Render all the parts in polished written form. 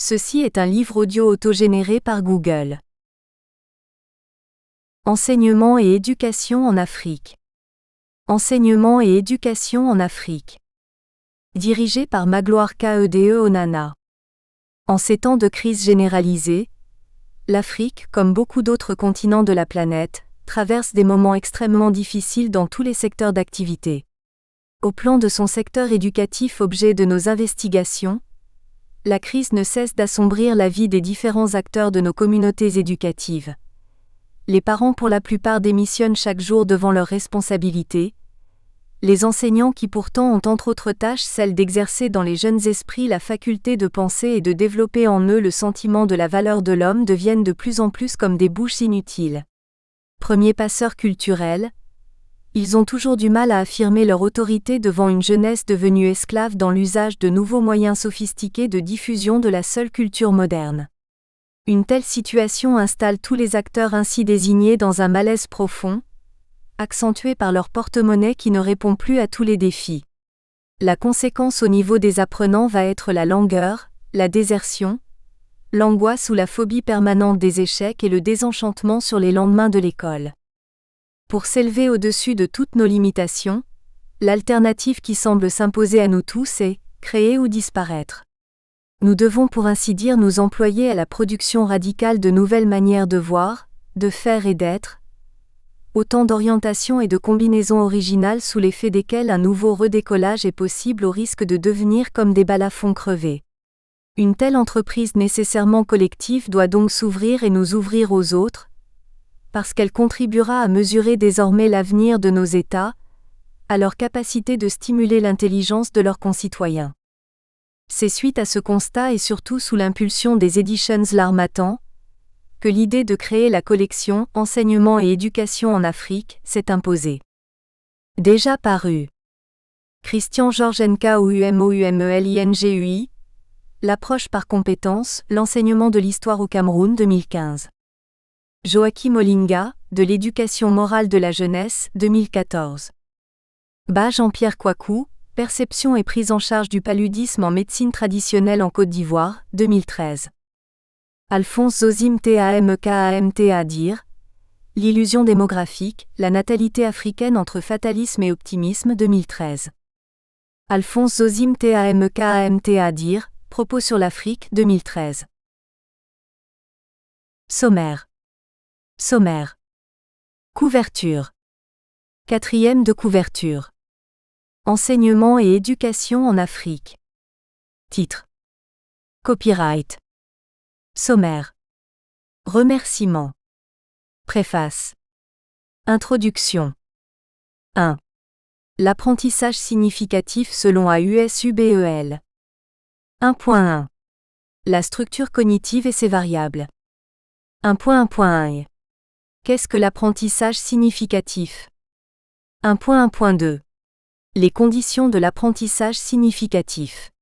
Ceci est un livre audio autogénéré par Google. Enseignement et éducation en Afrique. Enseignement et éducation en Afrique. Dirigé par Magloire Kede Onana. En ces temps de crise généralisée, l'Afrique, comme beaucoup d'autres continents de la planète, traverse des moments extrêmement difficiles dans tous les secteurs d'activité. Au plan de son secteur éducatif, objet de nos investigations, la crise ne cesse d'assombrir la vie des différents acteurs de nos communautés éducatives. Les parents pour la plupart démissionnent chaque jour devant leurs responsabilités. Les enseignants qui pourtant ont entre autres tâches celle d'exercer dans les jeunes esprits la faculté de penser et de développer en eux le sentiment de la valeur de l'homme deviennent de plus en plus comme des bouches inutiles. Premiers passeurs culturels, ils ont toujours du mal à affirmer leur autorité devant une jeunesse devenue esclave dans l'usage de nouveaux moyens sophistiqués de diffusion de la seule culture moderne. Une telle situation installe tous les acteurs ainsi désignés dans un malaise profond, accentué par leur porte-monnaie qui ne répond plus à tous les défis. La conséquence au niveau des apprenants va être la langueur, la désertion, l'angoisse ou la phobie permanente des échecs et le désenchantement sur les lendemains de l'école. Pour s'élever au-dessus de toutes nos limitations, l'alternative qui semble s'imposer à nous tous est créer ou disparaître. Nous devons pour ainsi dire nous employer à la production radicale de nouvelles manières de voir, de faire et d'être, autant d'orientations et de combinaisons originales sous l'effet desquelles un nouveau redécollage est possible au risque de devenir comme des balafons crevés. Une telle entreprise nécessairement collective doit donc s'ouvrir et nous ouvrir aux autres, parce qu'elle contribuera à mesurer désormais l'avenir de nos États, à leur capacité de stimuler l'intelligence de leurs concitoyens. C'est suite à ce constat et surtout sous l'impulsion des Editions L'Harmattan, que l'idée de créer la collection Enseignement et éducation en Afrique s'est imposée. Déjà paru. Christian Georges Nkaoumoumelingui, L'approche par compétences, l'enseignement de l'histoire au Cameroun 2015. Joachim Olinga, de l'éducation morale de la jeunesse 2014. Ba Jean-Pierre Kouakou, perception et prise en charge du paludisme en médecine traditionnelle en Côte d'Ivoire 2013. Alphonse Zozim Tamkamta dire L'illusion démographique, la natalité africaine entre fatalisme et optimisme 2013. Alphonse Zozim Tamkamta dire Propos sur l'Afrique 2013. Sommaire. Couverture. 4e de couverture. Enseignement et éducation en Afrique. Titre. Copyright. Sommaire. Remerciements. Préface. Introduction. 1. L'apprentissage significatif selon AUSUBEL. 1.1. La structure cognitive et ses variables. 1.1.1. Qu'est-ce que l'apprentissage significatif? 1.1.2. Les conditions de l'apprentissage significatif.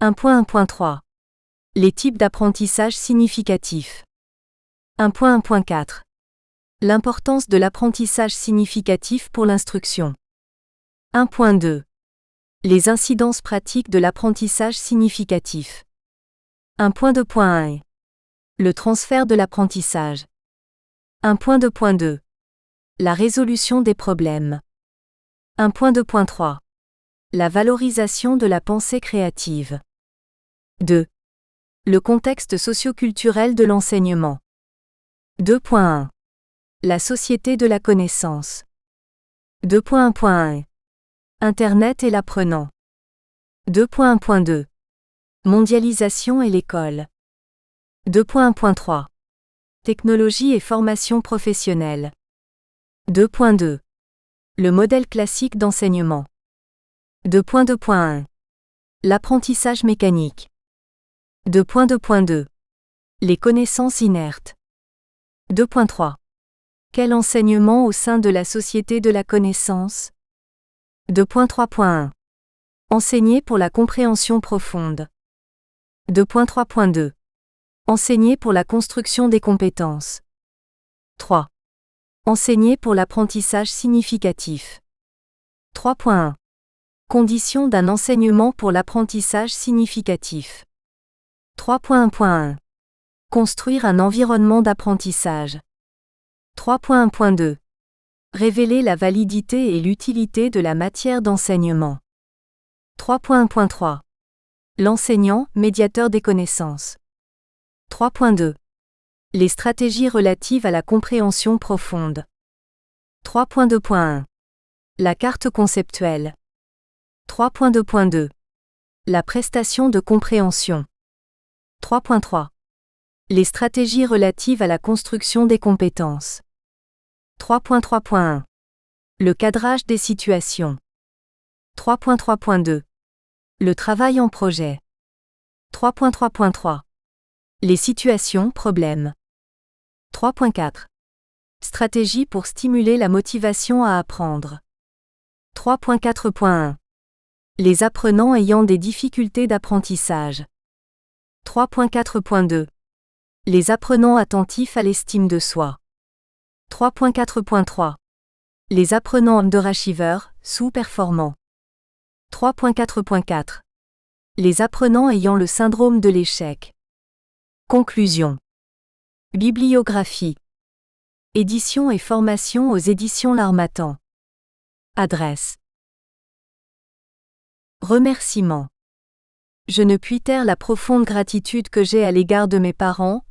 1.1.3. Les types d'apprentissage significatif. 1.1.4. L'importance de l'apprentissage significatif pour l'instruction. 1.2. Les incidences pratiques de l'apprentissage significatif. 1.2.1. Le transfert de l'apprentissage. 1.2.2. La résolution des problèmes. 1.2.3. La valorisation de la pensée créative. 2. Le contexte socio-culturel de l'enseignement. 2.1. La société de la connaissance. 2.1.1. Internet et l'apprenant. 2.1.2. Mondialisation et l'école. 2.1.3. Technologie et formation professionnelle. 2.2. Le modèle classique d'enseignement. 2.2.1. L'apprentissage mécanique. 2.2.2. Les connaissances inertes. 2.3. Quel enseignement au sein de la société de la connaissance? 2.3.1. Enseigner pour la compréhension profonde. 2.3.2. Enseigner pour la construction des compétences. 3. Enseigner pour l'apprentissage significatif. 3.1. Conditions d'un enseignement pour l'apprentissage significatif. 3.1.1. Construire un environnement d'apprentissage. 3.1.2. Révéler la validité et l'utilité de la matière d'enseignement. 3.1.3. L'enseignant, médiateur des connaissances. 3.2. Les stratégies relatives à la compréhension profonde. 3.2.1. La carte conceptuelle. 3.2.2. La prestation de compréhension. 3.3. Les stratégies relatives à la construction des compétences. 3.3.1. Le cadrage des situations. 3.3.2. Le travail en projet. 3.3.3. Les situations, problèmes. 3.4. Stratégie pour stimuler la motivation à apprendre. 3.4.1. Les apprenants ayant des difficultés d'apprentissage. 3.4.2. Les apprenants attentifs à l'estime de soi. 3.4.3. Les apprenants underachievers, sous-performants. 3.4.4. Les apprenants ayant le syndrome de l'échec. Conclusion. Bibliographie. Édition et formation aux éditions L'Harmattan. Adresse. Remerciements. Je ne puis taire la profonde gratitude que j'ai à l'égard de mes parents,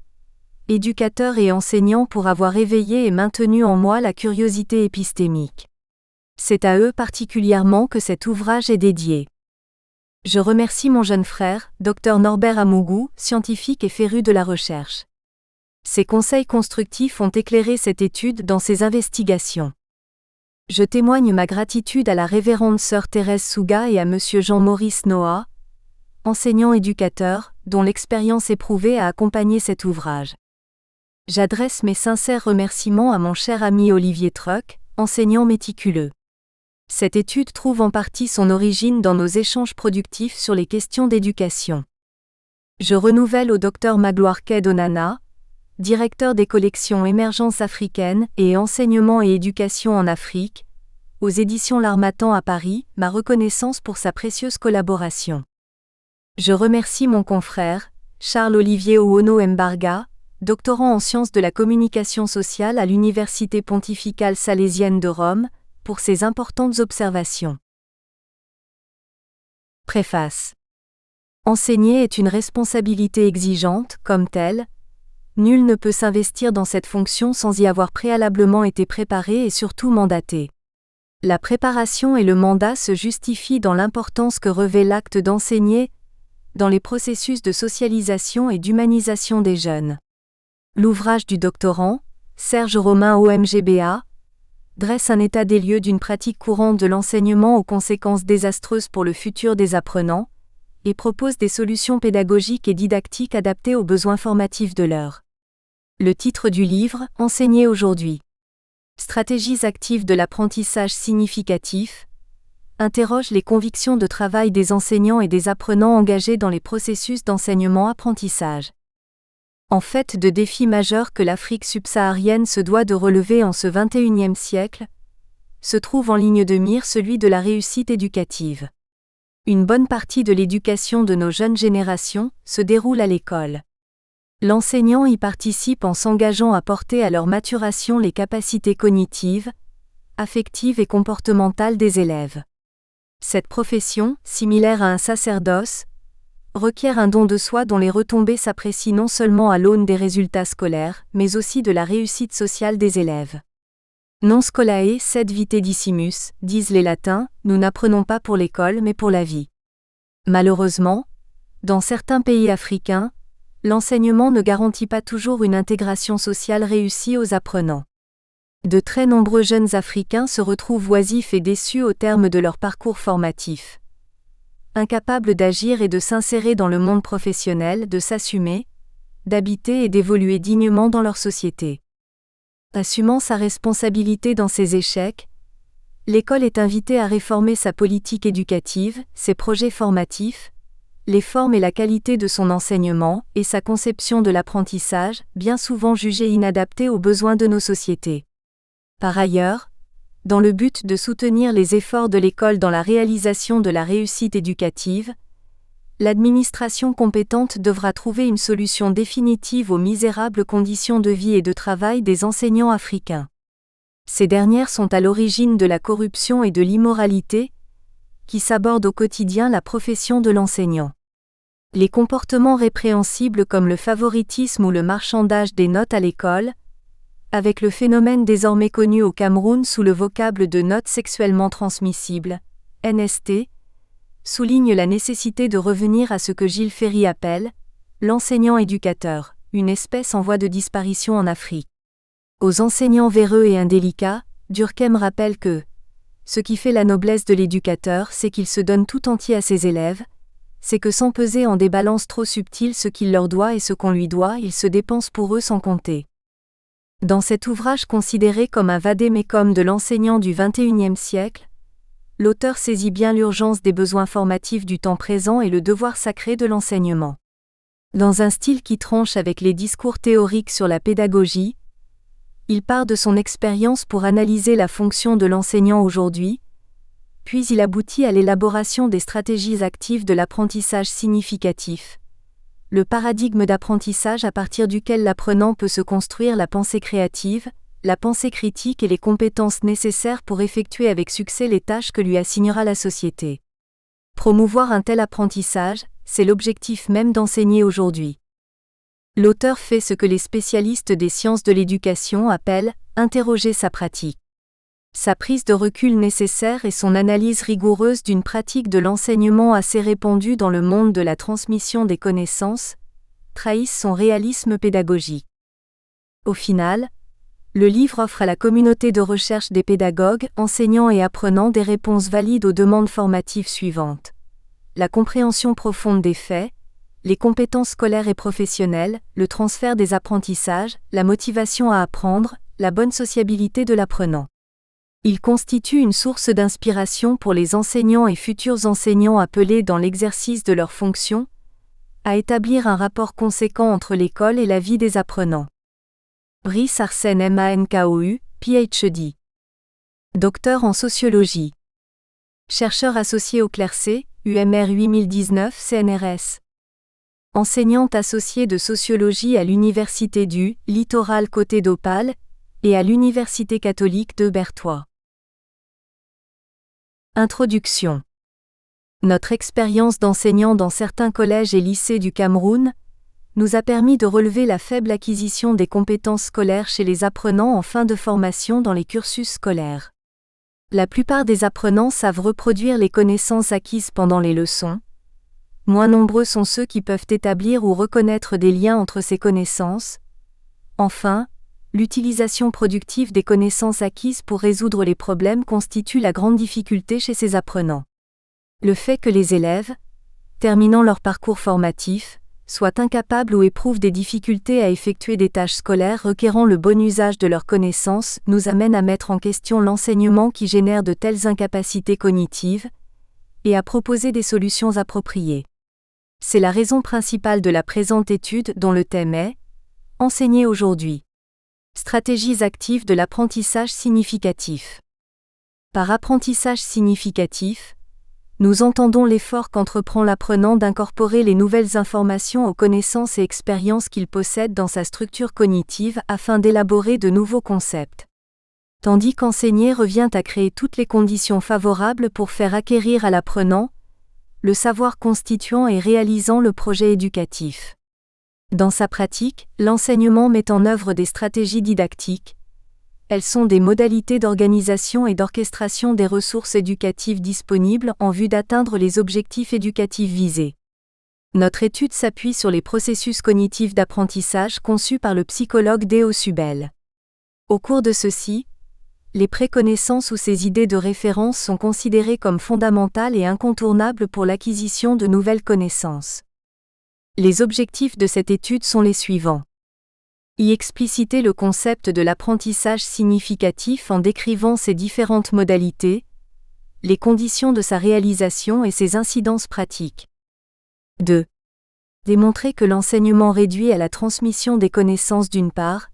éducateurs et enseignants pour avoir éveillé et maintenu en moi la curiosité épistémique. C'est à eux particulièrement que cet ouvrage est dédié. Je remercie mon jeune frère, Dr Norbert Amougou, scientifique et féru de la recherche. Ses conseils constructifs ont éclairé cette étude dans ses investigations. Je témoigne ma gratitude à la révérende sœur Thérèse Souga et à monsieur Jean-Maurice Noah, enseignant-éducateur, dont l'expérience éprouvée a accompagné cet ouvrage. J'adresse mes sincères remerciements à mon cher ami Olivier Truc, enseignant méticuleux. Cette étude trouve en partie son origine dans nos échanges productifs sur les questions d'éducation. Je renouvelle au Dr Magloire Ked Onana, directeur des collections Émergence africaine et Enseignement et éducation en Afrique, aux éditions L'Harmattan à Paris, ma reconnaissance pour sa précieuse collaboration. Je remercie mon confrère, Charles-Olivier Ouono Mbarga, doctorant en sciences de la communication sociale à l'Université pontificale salésienne de Rome, pour ses importantes observations. Préface. Enseigner est une responsabilité exigeante, comme telle. Nul ne peut s'investir dans cette fonction sans y avoir préalablement été préparé et surtout mandaté. La préparation et le mandat se justifient dans l'importance que revêt l'acte d'enseigner, dans les processus de socialisation et d'humanisation des jeunes. L'ouvrage du doctorant, Serge Romain OMGBA, dresse un état des lieux d'une pratique courante de l'enseignement aux conséquences désastreuses pour le futur des apprenants, et propose des solutions pédagogiques et didactiques adaptées aux besoins formatifs de l'heure. Le titre du livre, Enseigner aujourd'hui. Stratégies actives de l'apprentissage significatif, interroge les convictions de travail des enseignants et des apprenants engagés dans les processus d'enseignement-apprentissage. En fait de défis majeurs que l'Afrique subsaharienne se doit de relever en ce XXIe siècle, se trouve en ligne de mire celui de la réussite éducative. Une bonne partie de l'éducation de nos jeunes générations se déroule à l'école. L'enseignant y participe en s'engageant à porter à leur maturation les capacités cognitives, affectives et comportementales des élèves. Cette profession, similaire à un sacerdoce, requiert un don de soi dont les retombées s'apprécient non seulement à l'aune des résultats scolaires, mais aussi de la réussite sociale des élèves. Non scolae sed vitedissimus, disent les latins, nous n'apprenons pas pour l'école mais pour la vie. Malheureusement, dans certains pays africains, l'enseignement ne garantit pas toujours une intégration sociale réussie aux apprenants. De très nombreux jeunes Africains se retrouvent oisifs et déçus au terme de leur parcours formatif. Incapables d'agir et de s'insérer dans le monde professionnel, de s'assumer, d'habiter et d'évoluer dignement dans leur société. Assumant sa responsabilité dans ces échecs, l'école est invitée à réformer sa politique éducative, ses projets formatifs, les formes et la qualité de son enseignement, et sa conception de l'apprentissage, bien souvent jugée inadaptée aux besoins de nos sociétés. Par ailleurs, dans le but de soutenir les efforts de l'école dans la réalisation de la réussite éducative, l'administration compétente devra trouver une solution définitive aux misérables conditions de vie et de travail des enseignants africains. Ces dernières sont à l'origine de la corruption et de l'immoralité, qui sabordent au quotidien la profession de l'enseignant. Les comportements répréhensibles comme le favoritisme ou le marchandage des notes à l'école, avec le phénomène désormais connu au Cameroun sous le vocable de notes sexuellement transmissibles, NST, soulignent la nécessité de revenir à ce que Gilles Ferry appelle l'enseignant-éducateur, une espèce en voie de disparition en Afrique. Aux enseignants véreux et indélicats, Durkheim rappelle que ce qui fait la noblesse de l'éducateur, c'est qu'il se donne tout entier à ses élèves, c'est que sans peser en des balances trop subtiles ce qu'il leur doit et ce qu'on lui doit, il se dépense pour eux sans compter. Dans cet ouvrage considéré comme un vade-mecum de l'enseignant du XXIe siècle, l'auteur saisit bien l'urgence des besoins formatifs du temps présent et le devoir sacré de l'enseignement. Dans un style qui tranche avec les discours théoriques sur la pédagogie, il part de son expérience pour analyser la fonction de l'enseignant aujourd'hui, puis il aboutit à l'élaboration des stratégies actives de l'apprentissage significatif, le paradigme d'apprentissage à partir duquel l'apprenant peut se construire la pensée créative, la pensée critique et les compétences nécessaires pour effectuer avec succès les tâches que lui assignera la société. Promouvoir un tel apprentissage, c'est l'objectif même d'enseigner aujourd'hui. L'auteur fait ce que les spécialistes des sciences de l'éducation appellent « interroger sa pratique ». Sa prise de recul nécessaire et son analyse rigoureuse d'une pratique de l'enseignement assez répandue dans le monde de la transmission des connaissances trahissent son réalisme pédagogique. Au final, le livre offre à la communauté de recherche des pédagogues, enseignants et apprenants des réponses valides aux demandes formatives suivantes. La compréhension profonde des faits, les compétences scolaires et professionnelles, le transfert des apprentissages, la motivation à apprendre, la bonne sociabilité de l'apprenant. Il constitue une source d'inspiration pour les enseignants et futurs enseignants appelés dans l'exercice de leurs fonctions à établir un rapport conséquent entre l'école et la vie des apprenants. Brice Arsène Mankou, Ph.D. Docteur en sociologie. Chercheur associé au CLERC, UMR 8019 CNRS. Enseignante associée de sociologie à l'Université du Littoral Côte d'Opale et à l'Université catholique de Bertois. Introduction. Notre expérience d'enseignant dans certains collèges et lycées du Cameroun nous a permis de relever la faible acquisition des compétences scolaires chez les apprenants en fin de formation dans les cursus scolaires. La plupart des apprenants savent reproduire les connaissances acquises pendant les leçons. Moins nombreux sont ceux qui peuvent établir ou reconnaître des liens entre ces connaissances. Enfin, l'utilisation productive des connaissances acquises pour résoudre les problèmes constitue la grande difficulté chez ces apprenants. Le fait que les élèves, terminant leur parcours formatif, soient incapables ou éprouvent des difficultés à effectuer des tâches scolaires requérant le bon usage de leurs connaissances nous amène à mettre en question l'enseignement qui génère de telles incapacités cognitives et à proposer des solutions appropriées. C'est la raison principale de la présente étude dont le thème est « Enseigner aujourd'hui ». Stratégies actives de l'apprentissage significatif. Par apprentissage significatif, nous entendons l'effort qu'entreprend l'apprenant d'incorporer les nouvelles informations aux connaissances et expériences qu'il possède dans sa structure cognitive afin d'élaborer de nouveaux concepts. Tandis qu'enseigner revient à créer toutes les conditions favorables pour faire acquérir à l'apprenant le savoir constituant et réalisant le projet éducatif. Dans sa pratique, l'enseignement met en œuvre des stratégies didactiques. Elles sont des modalités d'organisation et d'orchestration des ressources éducatives disponibles en vue d'atteindre les objectifs éducatifs visés. Notre étude s'appuie sur les processus cognitifs d'apprentissage conçus par le psychologue Deo Subel. Au cours de ceux-ci, les préconnaissances ou ces idées de référence sont considérées comme fondamentales et incontournables pour l'acquisition de nouvelles connaissances. Les objectifs de cette étude sont les suivants. Y expliciter le concept de l'apprentissage significatif en décrivant ses différentes modalités, les conditions de sa réalisation et ses incidences pratiques. 2. Démontrer que l'enseignement réduit à la transmission des connaissances d'une part,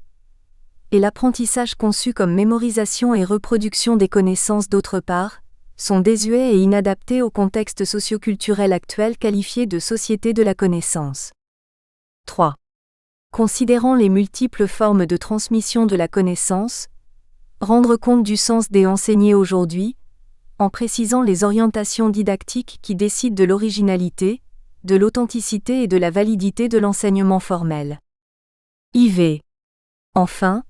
et l'apprentissage conçu comme mémorisation et reproduction des connaissances d'autre part, sont désuets et inadaptés au contexte socioculturel actuel qualifié de société de la connaissance. 3. Considérant les multiples formes de transmission de la connaissance, rendre compte du sens des enseignés aujourd'hui, en précisant les orientations didactiques qui décident de l'originalité, de l'authenticité et de la validité de l'enseignement formel. IV. Enfin,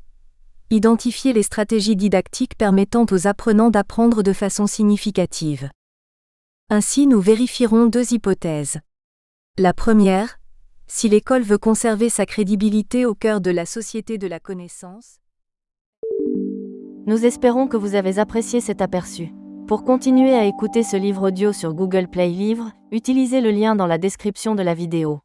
identifier les stratégies didactiques permettant aux apprenants d'apprendre de façon significative. Ainsi, nous vérifierons 2 hypothèses. La première, si l'école veut conserver sa crédibilité au cœur de la société de la connaissance. Nous espérons que vous avez apprécié cet aperçu. Pour continuer à écouter ce livre audio sur Google Play Livres, utilisez le lien dans la description de la vidéo.